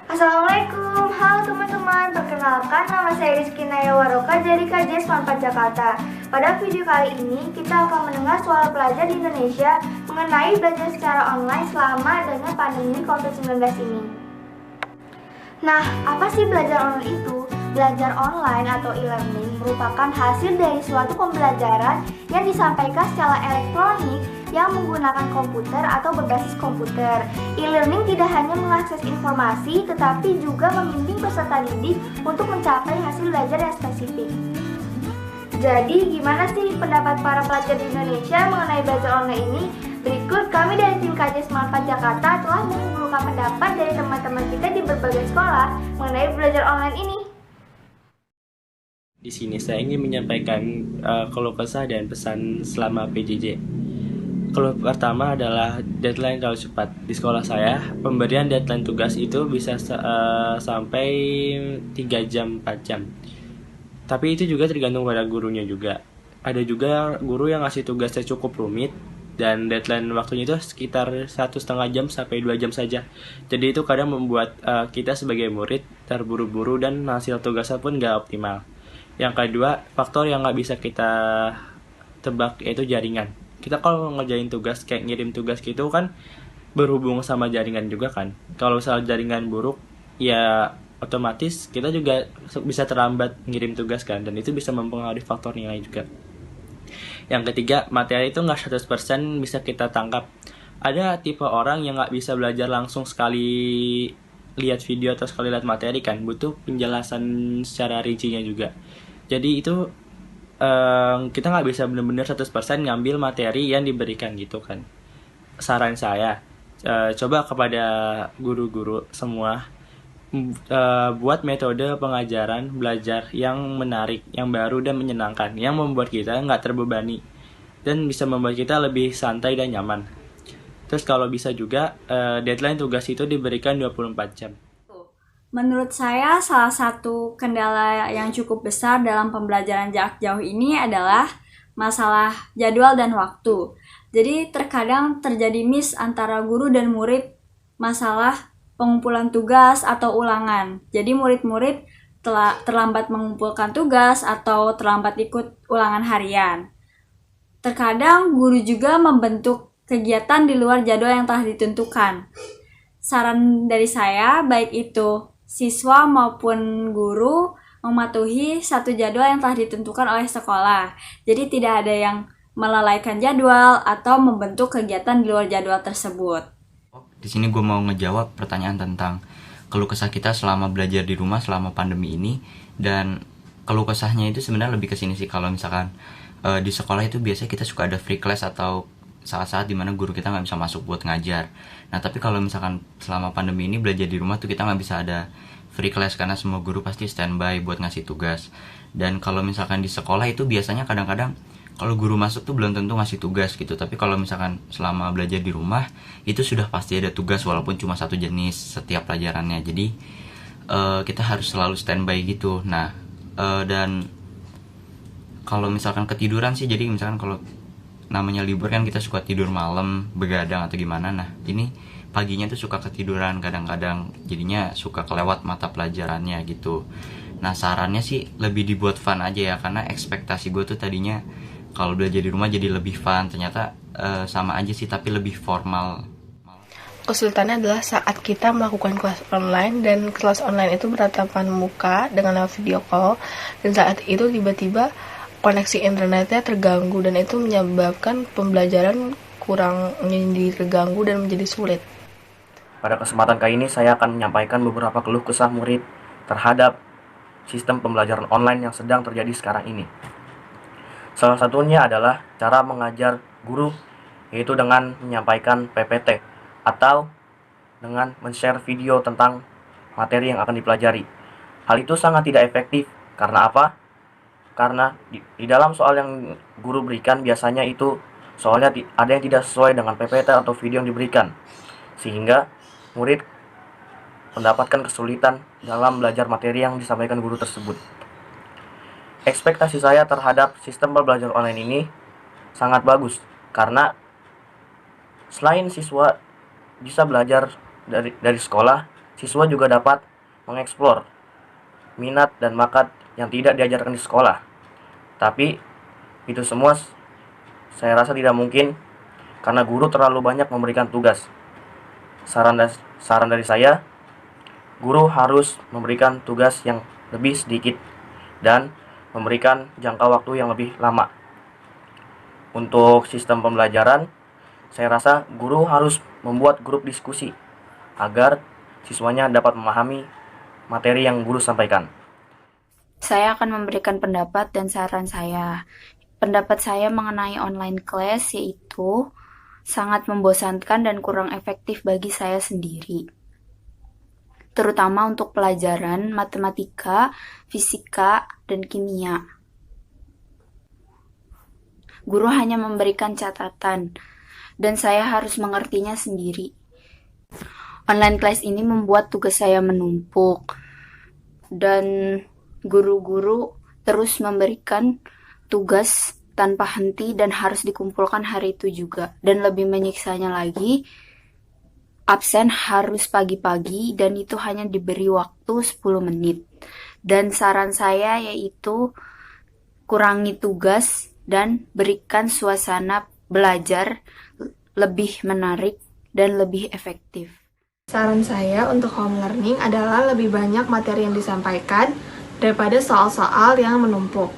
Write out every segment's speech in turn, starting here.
Assalamualaikum, halo teman-teman. Perkenalkan, nama saya Rizky Nayawaroka dari KJS Manfaat Jakarta. Pada video kali ini, kita akan mendengar suara pelajar di Indonesia mengenai belajar secara online selama adanya pandemi COVID-19 ini. Nah, apa sih belajar online itu? Belajar online atau e-learning merupakan hasil dari suatu pembelajaran yang disampaikan secara elektronik yang menggunakan komputer atau berbasis komputer. E-learning tidak hanya mengakses informasi, tetapi juga membimbing peserta didik untuk mencapai hasil belajar yang spesifik. Jadi, gimana sih pendapat para pelajar di Indonesia mengenai belajar online ini? Berikut kami dari tim KJS Manfaat Jakarta telah mengumpulkan pendapat dari teman-teman kita di berbagai sekolah mengenai belajar online ini. Di sini saya ingin menyampaikan keluh kesah dan pesan selama PJJ. Keluh pertama adalah deadline terlalu cepat. Di sekolah saya, pemberian deadline tugas itu bisa sampai 3 jam, 4 jam. Tapi itu juga tergantung pada gurunya juga. Ada juga guru yang ngasih tugasnya cukup rumit, dan deadline waktunya itu sekitar 1,5 jam sampai 2 jam saja. Jadi itu kadang membuat kita sebagai murid terburu-buru dan hasil tugasnya pun nggak optimal. Yang kedua, faktor yang nggak bisa kita tebak yaitu jaringan. Kita kalau ngerjain tugas, kayak ngirim tugas gitu kan berhubung sama jaringan juga kan. Kalau soal jaringan buruk, ya otomatis kita juga bisa terlambat ngirim tugas kan. Dan itu bisa mempengaruhi faktor nilai juga. Yang ketiga, materi itu nggak 100% bisa kita tangkap. Ada tipe orang yang nggak bisa belajar langsung sekali lihat video atau sekali lihat materi kan. Butuh penjelasan secara rincinya juga. Jadi itu kita nggak bisa benar-benar 100% ngambil materi yang diberikan gitu kan. Saran saya, coba kepada guru-guru semua, buat metode pengajaran belajar yang menarik, yang baru dan menyenangkan, yang membuat kita nggak terbebani dan bisa membuat kita lebih santai dan nyaman. Terus kalau bisa juga deadline tugas itu diberikan 24 jam. Menurut saya, salah satu kendala yang cukup besar dalam pembelajaran jarak jauh ini adalah masalah jadwal dan waktu. Jadi terkadang terjadi miss antara guru dan murid masalah pengumpulan tugas atau ulangan. Jadi murid-murid terlambat mengumpulkan tugas atau terlambat ikut ulangan harian. Terkadang guru juga membentuk kegiatan di luar jadwal yang telah ditentukan. Saran dari saya, baik itu siswa maupun guru mematuhi satu jadwal yang telah ditentukan oleh sekolah. Jadi tidak ada yang melalaikan jadwal atau membentuk kegiatan di luar jadwal tersebut. Di sini gue mau ngejawab pertanyaan tentang keluh kesah kita selama belajar di rumah selama pandemi ini. Dan keluh kesahnya itu sebenarnya lebih ke sini sih, kalau misalkan di sekolah itu biasanya kita suka ada free class atau saat-saat dimana guru kita nggak bisa masuk buat ngajar. Nah tapi kalau misalkan selama pandemi ini belajar di rumah tuh kita nggak bisa ada free class karena semua guru pasti standby buat ngasih tugas. Dan kalau misalkan di sekolah itu biasanya kadang-kadang kalau guru masuk tuh belum tentu ngasih tugas gitu. Tapi kalau misalkan selama belajar di rumah itu sudah pasti ada tugas walaupun cuma satu jenis setiap pelajarannya. Jadi kita harus selalu standby gitu. Nah dan kalau misalkan ketiduran sih, jadi misalkan kalau namanya libur kan kita suka tidur malam, begadang atau gimana. Nah ini paginya tuh suka ketiduran kadang-kadang, jadinya suka kelewat mata pelajarannya gitu. Nah sarannya sih lebih dibuat fun aja ya, karena ekspektasi gue tuh tadinya kalau belajar di rumah jadi lebih fun, ternyata sama aja sih tapi lebih formal. Kesulitannya adalah saat kita melakukan kelas online, dan kelas online itu bertatapan muka dengan lewat video call, dan saat itu tiba-tiba koneksi internetnya terganggu, dan itu menyebabkan pembelajaran kurang menjadi terganggu dan menjadi sulit. Pada kesempatan kali ini saya akan menyampaikan beberapa keluh kesah murid terhadap sistem pembelajaran online yang sedang terjadi sekarang ini. Salah satunya adalah cara mengajar guru, yaitu dengan menyampaikan PPT atau dengan men-share video tentang materi yang akan dipelajari. Hal itu sangat tidak efektif. Karena apa? Karena di dalam soal yang guru berikan biasanya itu soalnya ada yang tidak sesuai dengan PPT atau video yang diberikan, sehingga murid mendapatkan kesulitan dalam belajar materi yang disampaikan guru tersebut. Ekspektasi saya terhadap sistem pembelajaran online ini sangat bagus, karena selain siswa bisa belajar dari sekolah, siswa juga dapat mengeksplor minat dan bakat yang tidak diajarkan di sekolah. Tapi itu semua saya rasa tidak mungkin karena guru terlalu banyak memberikan tugas. Saran dari saya, guru harus memberikan tugas yang lebih sedikit dan memberikan jangka waktu yang lebih lama. Untuk sistem pembelajaran, saya rasa guru harus membuat grup diskusi agar siswanya dapat memahami materi yang guru sampaikan. Saya akan memberikan pendapat dan saran saya. Pendapat saya mengenai online class yaitu sangat membosankan dan kurang efektif bagi saya sendiri. Terutama untuk pelajaran matematika, fisika, dan kimia. Guru hanya memberikan catatan, dan saya harus mengertinya sendiri. Online class ini membuat tugas saya menumpuk, dan guru-guru terus memberikan tugas tanpa henti dan harus dikumpulkan hari itu juga. Dan lebih menyiksanya lagi, absen harus pagi-pagi dan itu hanya diberi waktu 10 menit. Dan saran saya yaitu kurangi tugas dan berikan suasana belajar lebih menarik dan lebih efektif. Saran saya untuk home learning adalah lebih banyak materi yang disampaikan daripada soal-soal yang menumpuk.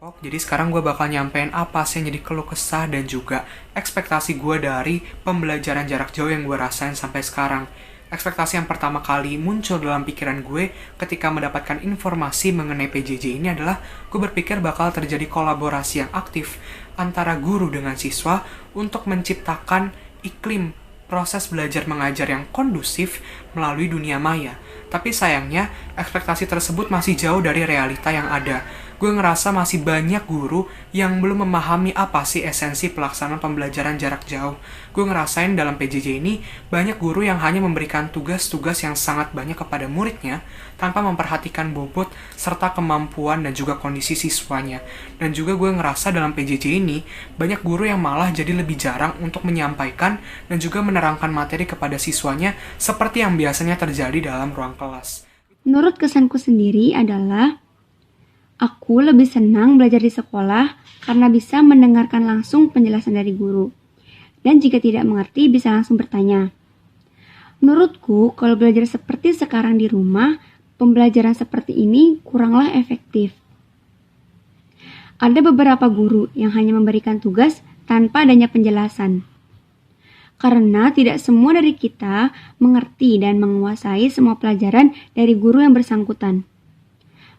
Jadi sekarang gue bakal nyampein apa sih yang jadi keluh kesah dan juga ekspektasi gue dari pembelajaran jarak jauh yang gue rasain sampai sekarang. Ekspektasi yang pertama kali muncul dalam pikiran gue ketika mendapatkan informasi mengenai PJJ ini adalah gue berpikir bakal terjadi kolaborasi yang aktif antara guru dengan siswa untuk menciptakan iklim proses belajar mengajar yang kondusif melalui dunia maya. Tapi sayangnya, ekspektasi tersebut masih jauh dari realita yang ada. Gue ngerasa masih banyak guru yang belum memahami apa sih esensi pelaksanaan pembelajaran jarak jauh. Gue ngerasain dalam PJJ ini, banyak guru yang hanya memberikan tugas-tugas yang sangat banyak kepada muridnya, tanpa memperhatikan bobot serta kemampuan dan juga kondisi siswanya. Dan juga gue ngerasa dalam PJJ ini, banyak guru yang malah jadi lebih jarang untuk menyampaikan dan juga menerangkan materi kepada siswanya seperti yang biasanya terjadi dalam ruang kelas. Menurut kesanku sendiri adalah aku lebih senang belajar di sekolah karena bisa mendengarkan langsung penjelasan dari guru. Dan jika tidak mengerti bisa langsung bertanya. Menurutku, kalau belajar seperti sekarang di rumah, pembelajaran seperti ini kuranglah efektif. Ada beberapa guru yang hanya memberikan tugas tanpa adanya penjelasan. Karena tidak semua dari kita mengerti dan menguasai semua pelajaran dari guru yang bersangkutan.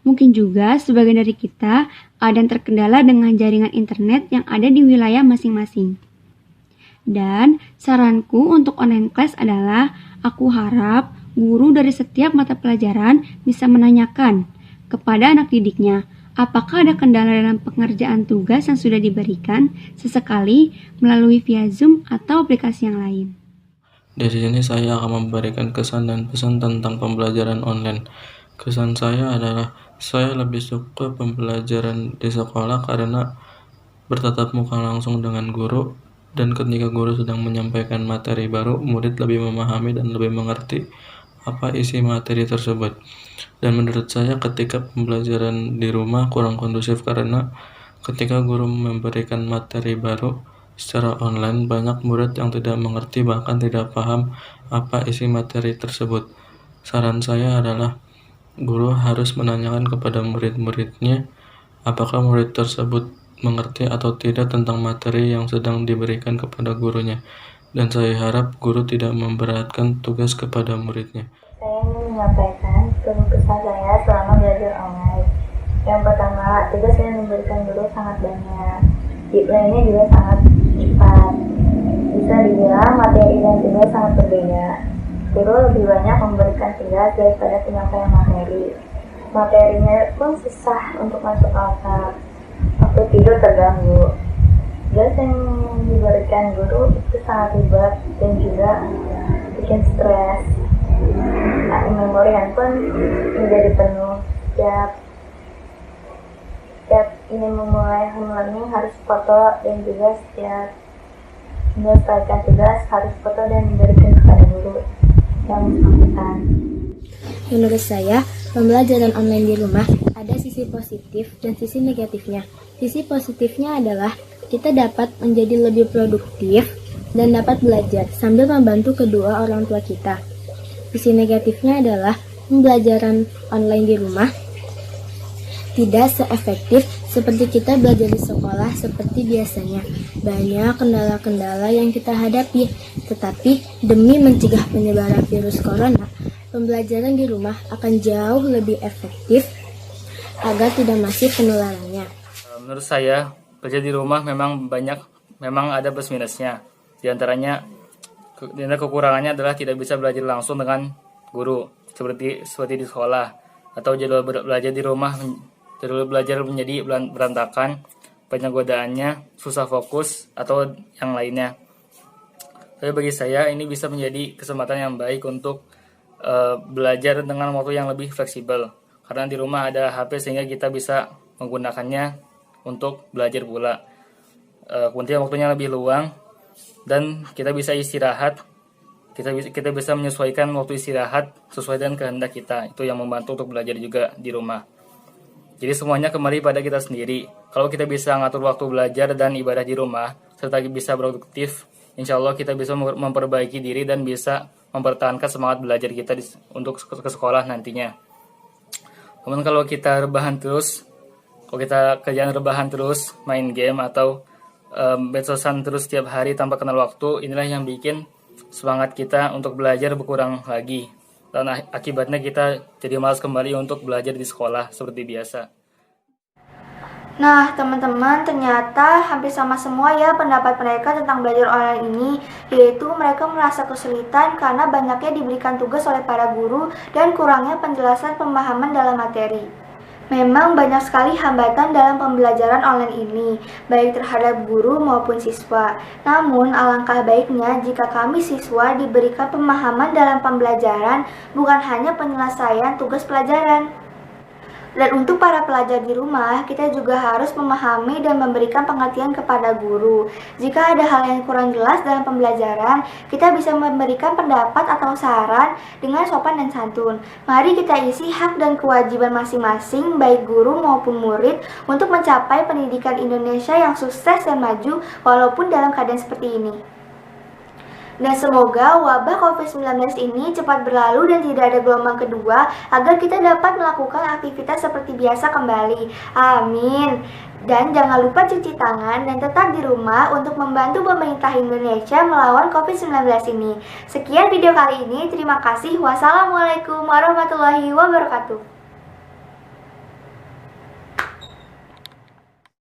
Mungkin juga sebagian dari kita ada yang terkendala dengan jaringan internet yang ada di wilayah masing-masing. Dan saranku untuk online class adalah aku harap guru dari setiap mata pelajaran bisa menanyakan kepada anak didiknya apakah ada kendala dalam pengerjaan tugas yang sudah diberikan sesekali melalui via Zoom atau aplikasi yang lain. Dari sini saya akan memberikan kesan dan pesan tentang pembelajaran online. Kesan saya adalah saya lebih suka pembelajaran di sekolah karena bertatap muka langsung dengan guru, dan ketika guru sedang menyampaikan materi baru, murid lebih memahami dan lebih mengerti apa isi materi tersebut. Dan menurut saya ketika pembelajaran di rumah kurang kondusif karena ketika guru memberikan materi baru secara online, banyak murid yang tidak mengerti bahkan tidak paham apa isi materi tersebut. Saran saya adalah guru harus menanyakan kepada murid-muridnya apakah murid tersebut mengerti atau tidak tentang materi yang sedang diberikan kepada gurunya. Dan saya harap guru tidak memberatkan tugas kepada muridnya. Saya ingin menyampaikan keluh kesah saya selama belajar online. Yang pertama, tugas yang diberikan guru sangat banyak. Deadline-nya juga sangat cepat. Bisa dibilang materi dan tugas sangat berbeda. Guru lebih banyak memberikan tugas daripada penyampaian materi. Materinya pun susah untuk masuk otak. Waktu tidur terganggu. Tugas yang diberikan guru itu sangat ribet dan juga bikin stres. Memori handphone menjadi penuh. Setiap ingin memulai home learning harus foto dan juga setiap menyelesaikan tugas harus foto dan diberikan kepada guru yang bersangkutan. menurut saya, pembelajaran online di rumah ada sisi positif dan sisi negatifnya. Sisi positifnya adalah kita dapat menjadi lebih produktif dan dapat belajar sambil membantu kedua orang tua kita. Sisi negatifnya adalah pembelajaran online di rumah tidak seefektif seperti kita belajar di sekolah seperti biasanya. Banyak kendala-kendala yang kita hadapi, tetapi demi mencegah penyebaran virus corona, pembelajaran di rumah akan jauh lebih efektif agar tidak masif penularannya. Menurut saya, belajar di rumah memang ada plus minusnya. Di antaranya kekurangannya adalah tidak bisa belajar langsung dengan guru seperti di sekolah, atau jadwal belajar menjadi berantakan, banyak godaannya, susah fokus, atau yang lainnya. Tapi bagi saya ini bisa menjadi kesempatan yang baik untuk belajar dengan waktu yang lebih fleksibel. Karena di rumah ada HP sehingga kita bisa menggunakannya untuk belajar pula. Kemudian waktunya lebih luang dan kita bisa istirahat. Kita bisa menyesuaikan waktu istirahat sesuai dengan kehendak kita. Itu yang membantu untuk belajar juga di rumah. Jadi semuanya kembali pada kita sendiri. Kalau kita bisa ngatur waktu belajar dan ibadah di rumah, serta bisa produktif, insya Allah kita bisa memperbaiki diri dan bisa mempertahankan semangat belajar kita untuk ke sekolah nantinya. Namun kalau kita kerjaan rebahan terus, main game atau medsosan terus setiap hari tanpa kenal waktu, inilah yang bikin semangat kita untuk belajar berkurang lagi. Dan akibatnya kita jadi malas kembali untuk belajar di sekolah seperti biasa. Nah, teman-teman, ternyata hampir sama semua ya pendapat mereka tentang belajar online ini, yaitu mereka merasa kesulitan karena banyaknya diberikan tugas oleh para guru dan kurangnya penjelasan pemahaman dalam materi. Memang banyak sekali hambatan dalam pembelajaran online ini, baik terhadap guru maupun siswa. Namun, alangkah baiknya jika kami siswa diberikan pemahaman dalam pembelajaran, bukan hanya penyelesaian tugas pelajaran. Dan untuk para pelajar di rumah, kita juga harus memahami dan memberikan pengertian kepada guru. Jika ada hal yang kurang jelas dalam pembelajaran, kita bisa memberikan pendapat atau saran dengan sopan dan santun. Mari kita isi hak dan kewajiban masing-masing, baik guru maupun murid, untuk mencapai pendidikan Indonesia yang sukses dan maju, walaupun dalam keadaan seperti ini. Dan semoga wabah COVID-19 ini cepat berlalu dan tidak ada gelombang kedua agar kita dapat melakukan aktivitas seperti biasa kembali. Amin. Dan jangan lupa cuci tangan dan tetap di rumah untuk membantu pemerintah Indonesia melawan COVID-19 ini. Sekian video kali ini. Terima kasih. Wassalamualaikum warahmatullahi wabarakatuh.